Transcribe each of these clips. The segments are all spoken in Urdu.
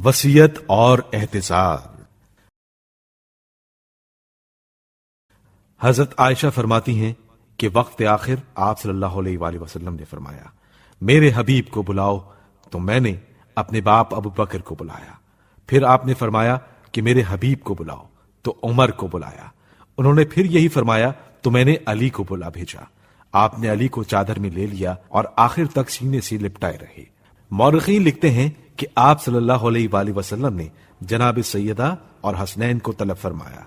وصیت اور احتساب۔ حضرت عائشہ فرماتی ہیں کہ وقت آخر آپ صلی اللہ علیہ وآلہ وسلم نے فرمایا، میرے حبیب کو بلاؤ، تو میں نے اپنے باپ ابو بکر کو بلایا۔ پھر آپ نے فرمایا کہ میرے حبیب کو بلاؤ، تو عمر کو بلایا۔ انہوں نے پھر یہی فرمایا تو میں نے علی کو بلا بھیجا۔ آپ نے علی کو چادر میں لے لیا اور آخر تک سینے سے لپٹائے رہے۔ مورخین لکھتے ہیں کہ آپ صلی اللہ علیہ وآلہ وسلم نے جناب سیدہ اور حسنین کو طلب فرمایا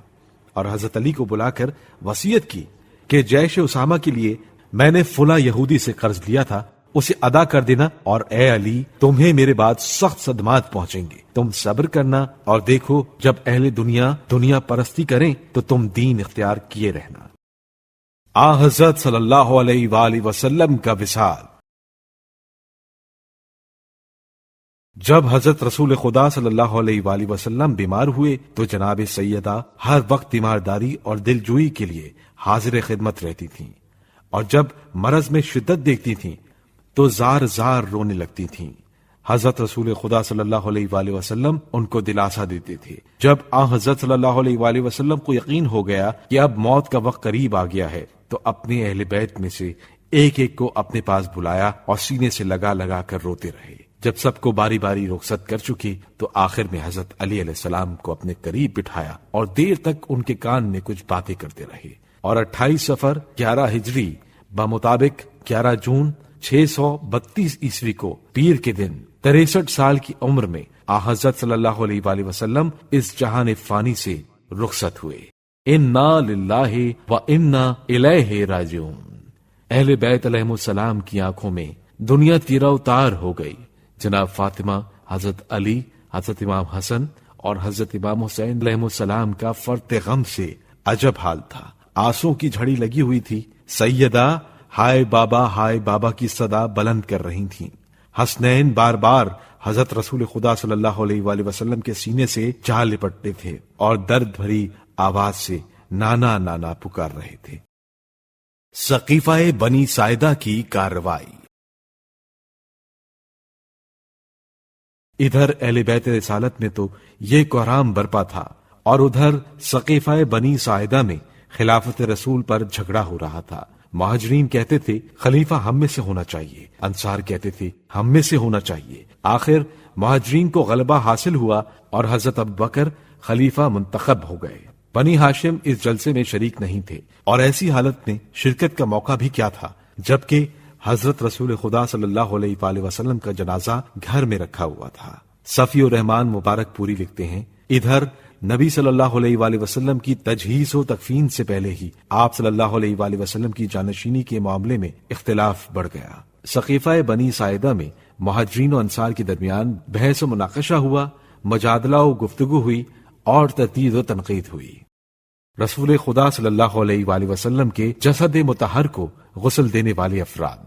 اور حضرت علی کو بلا کر وصیت کی کہ جیش اسامہ کے لیے میں نے فلاں یہودی سے قرض لیا تھا، اسے ادا کر دینا، اور اے علی تمہیں میرے بعد سخت صدمات پہنچیں گے، تم صبر کرنا، اور دیکھو جب اہل دنیا پرستی کریں تو تم دین اختیار کیے رہنا۔ حضرت صلی اللہ علیہ وآلہ وسلم کا وصال۔ جب حضرت رسول خدا صلی اللہ علیہ وآلہ وسلم بیمار ہوئے تو جناب سیدہ ہر وقت تیمارداری اور دلجوئی کے لیے حاضر خدمت رہتی تھیں، اور جب مرض میں شدت دیکھتی تھیں تو زار زار رونے لگتی تھیں۔ حضرت رسول خدا صلی اللہ علیہ وآلہ وسلم ان کو دلاسا دیتے تھے۔ جب حضرت صلی اللہ علیہ وآلہ وسلم کو یقین ہو گیا کہ اب موت کا وقت قریب آ گیا ہے تو اپنے اہل بیت میں سے ایک ایک کو اپنے پاس بلایا اور سینے سے لگا لگا کر روتے رہے۔ جب سب کو باری باری رخصت کر چکی تو آخر میں حضرت علی علیہ السلام کو اپنے قریب بٹھایا اور دیر تک ان کے کان میں کچھ باتیں کرتے رہے، اور 28 صفر 11 ہجری بمطابق 11 جون 632 عیسوی کو پیر کے دن 63 سال کی عمر میں حضرت صلی اللہ علیہ وآلہ وسلم اس جہان فانی سے رخصت ہوئے۔ انا للہ و انا الیہ راجعون۔ اہل بیت علیہ السلام کی آنکھوں میں دنیا تیرا اتار ہو گئی۔ جناب فاطمہ، حضرت علی، حضرت امام حسن اور حضرت امام حسین علیہ السلام کا فرط غم سے عجب حال تھا۔ آنسوں کی جھڑی لگی ہوئی تھی۔ سیدہ ہائے بابا کی صدا بلند کر رہی تھیں۔ حسنین بار بار حضرت رسول خدا صلی اللہ علیہ وآلہ وسلم کے سینے سے جا لپٹتے تھے اور درد بھری آواز سے نانا نانا پکار رہے تھے۔ سقیفہ بنی ساعدہ کی کارروائی۔ ادھر اہل بیت رسالت میں تو یہ کوہرام برپا تھا، اور ادھر سقیفہ بنی ساعدہ میں خلافت رسول پر جھگڑا ہو رہا تھا۔ مہاجرین کہتے تھے خلیفہ ہم میں سے ہونا چاہیے، انصار کہتے تھے ہم میں سے ہونا چاہیے۔ آخر مہاجرین کو غلبہ حاصل ہوا اور حضرت ابوبکر خلیفہ منتخب ہو گئے۔ بنی ہاشم اس جلسے میں شریک نہیں تھے، اور ایسی حالت میں شرکت کا موقع بھی کیا تھا جبکہ حضرت رسول خدا صلی اللہ علیہ وآلہ وسلم کا جنازہ گھر میں رکھا ہوا تھا۔ صفی الرحمان مبارک پوری لکھتے ہیں، ادھر نبی صلی اللہ علیہ وآلہ وسلم کی تجہیز و تکفین سے پہلے ہی آپ صلی اللہ علیہ وآلہ وسلم کی جانشینی کے معاملے میں اختلاف بڑھ گیا۔ سقیفہ بنی ساعدہ میں مہاجرین و انصار کے درمیان بحث و مناقشہ ہوا، مجادلہ و گفتگو ہوئی اور تردید و تنقید ہوئی۔ رسول خدا صلی اللہ علیہ وآلہ وسلم کے جسد مطہر کو غسل دینے والے افراد۔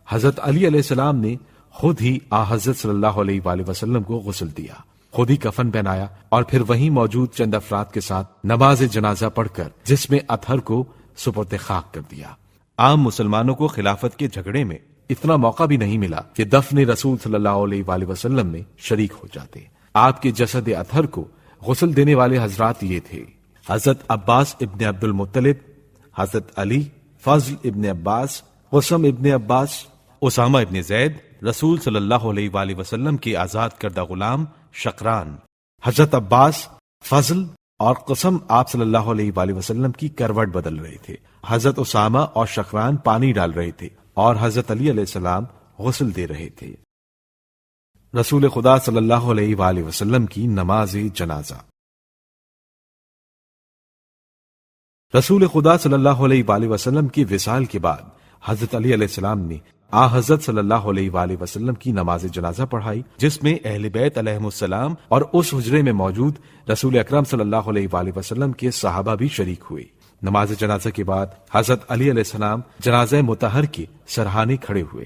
حضرت علی علیہ السلام نے خود ہی حضرت صلی اللہ علیہ وآلہ وسلم کو غسل دیا، خود ہی کفن پہنایا، اور پھر وہیں موجود چند افراد کے ساتھ نماز جنازہ پڑھ کر جس میں اطہر کو سپرد خاک کر دیا۔ عام مسلمانوں کو خلافت کے جھگڑے میں اتنا موقع بھی نہیں ملا کہ دفن رسول صلی اللہ علیہ وآلہ وسلم میں شریک ہو جاتے۔ آپ کے جسد اطہر کو غسل دینے والے حضرات یہ تھے: حضرت عباس ابن عبد المطلب، حضرت علی، فضل ابن عباس، قسم ابن عباس، اسامہ ابن زید، رسول صلی اللہ علیہ وآلہ وسلم کے آزاد کردہ غلام شقران۔ حضرت عباس، فضل اور قسم آپ صلی اللہ علیہ وآلہ وسلم کی کروٹ بدل رہے تھے۔ حضرت اسامہ اور شقران پانی ڈال رہے تھے اور حضرت علی علیہ السلام غسل دے رہے تھے۔ رسول خدا صلی اللہ علیہ وآلہ وسلم کی نماز جنازہ۔ رسول خدا صلی اللہ علیہ وآلہ وسلم کی وصال کے بعد حضرت علی علیہ السلام نے حضرت صلی اللہ علیہ وآلہ وسلم کی نماز جنازہ پڑھائی، جس میں اہل بیت علیہ السلام اور اس حجرے میں موجود رسول اکرم صلی اللہ علیہ وآلہ وسلم کے صحابہ بھی شریک ہوئے۔ نماز جنازہ کے بعد حضرت علی علیہ السلام جنازہ مطہر کے سرہانے کھڑے ہوئے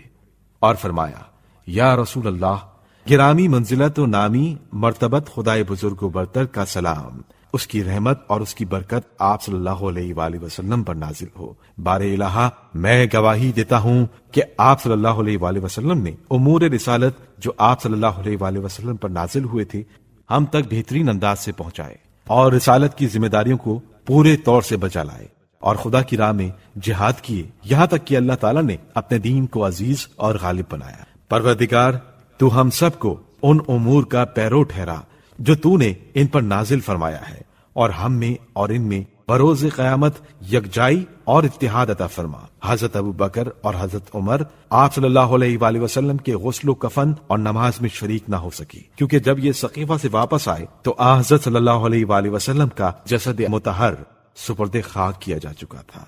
اور فرمایا: یا رسول اللہ، گرامی منزلت و نامی مرتبت خدائے بزرگ و برتر کا سلام، اس کی رحمت اور اس کی برکت آپ صلی اللہ علیہ وآلہ وسلم پر نازل ہو۔ بار الہ، میں گواہی دیتا ہوں کہ آپ صلی اللہ علیہ وآلہ وسلم نے امور رسالت جو آپ صلی اللہ علیہ وآلہ وسلم پر نازل ہوئے تھے ہم تک بہترین انداز سے پہنچائے، اور رسالت کی ذمہ داریوں کو پورے طور سے بجا لائے، اور خدا کی راہ میں جہاد کیے، یہاں تک کہ اللہ تعالیٰ نے اپنے دین کو عزیز اور غالب بنایا۔ پروردگار، تو ہم سب کو ان امور کا پیرو ٹھہرا جو تو نے ان پر نازل فرمایا ہے، اور ہم میں اور ان میں بروز قیامت یکجائی اور اتحاد عطا فرما۔ حضرت ابو بکر اور حضرت عمر آپ صلی اللہ علیہ وآلہ وسلم کے غسل و کفن اور نماز میں شریک نہ ہو سکی، کیونکہ جب یہ سقیفہ سے واپس آئے تو حضرت صلی اللہ علیہ وآلہ وسلم کا جسد مطہر سپرد خاک کیا جا چکا تھا۔